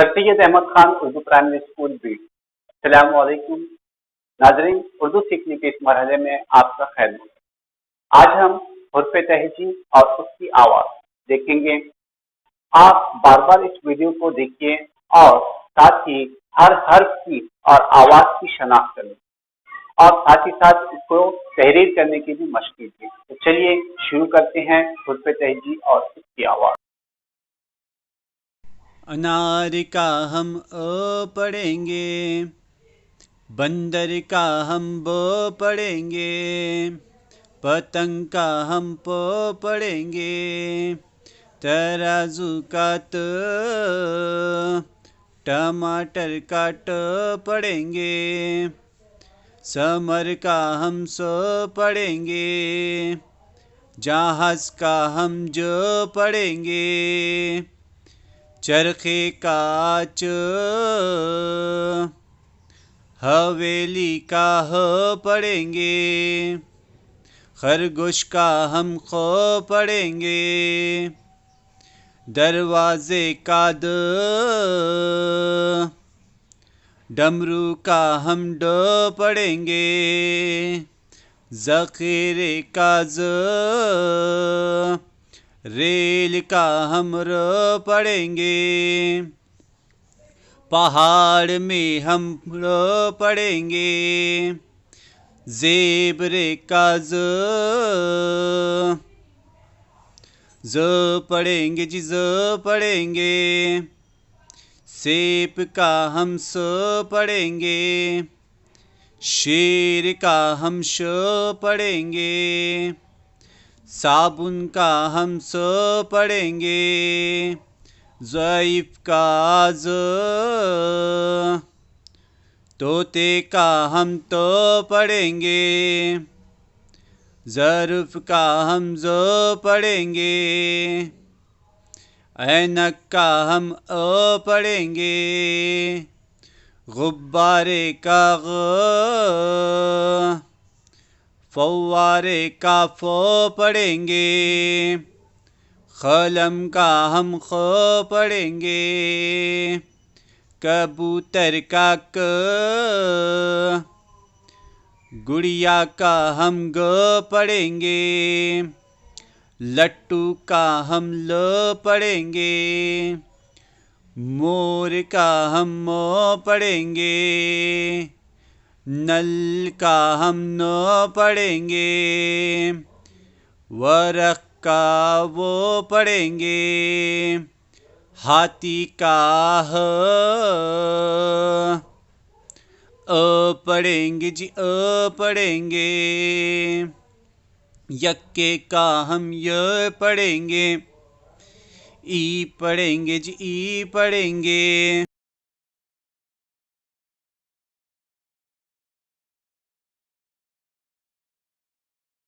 Sir Syed Ahmad Khan Urdu primary school बीट। अस्सलामु अलैकुम नाजरीन, उर्दू सीखने के इस मरहले में आपका खैर मकदम। आज हम हुर्फ तहजी और उसकी आवाज़ देखेंगे। आप बार बार इस वीडियो को देखिए और साथ ही हर हर्फ की और आवाज़ की शनाख्त करें और साथ ही साथ इसको तहरीर करने की भी मशक कीजिए। तो चलिए शुरू करते हैं हुर्फ तहजी और उसकी आवाज़। अनार का हम पढ़ेंगे, बंदर का हम ब पढ़ेंगे, पतंग का हम पढ़ेंगे, तराजू का त, टमाटर का ट पढ़ेंगे, समर का हम पढ़ेंगे, जहाज का हम ज पढ़ेंगे, चरखे का च, हवेली का ह पढ़ेंगे, खरगोश का हम ख पढ़ेंगे, दरवाजे का द, डमरू का हम ड पढ़ेंगे, ज़ख़ीरे का ज़, रेल का हम र पढ़ेंगे, पहाड़ में हम र पढ़ेंगे, ज़ेबरे का ज़ पढ़ेंगे जी, ज़ पढ़ेंगे, सेब का हम स पढ़ेंगे, शेर का हम श पढ़ेंगे, साबुन का हम स पढ़ेंगे, ज़ईफ़ का ज़, तोते का हम तो पढ़ेंगे, ज़र्फ़ का हम ज़ पढ़ेंगे, ऐनक का हम पढ़ेंगे, गुब्बारे का ग, फव्वारे का फ पढ़ेंगे, कलम का हम ख पढ़ेंगे, कबूतर का क, गुड़िया का हम ग पढ़ेंगे, लट्टू का हम ल पढ़ेंगे, मोर का हम म पढ़ेंगे, नल का हम न पढ़ेंगे, वरख का वो पढ़ेंगे, हाथी का ह, पढ़ेंगे जी, पढ़ेंगे, यक्के का हम य पढ़ेंगे, ई पढ़ेंगे जी, ई पढ़ेंगे।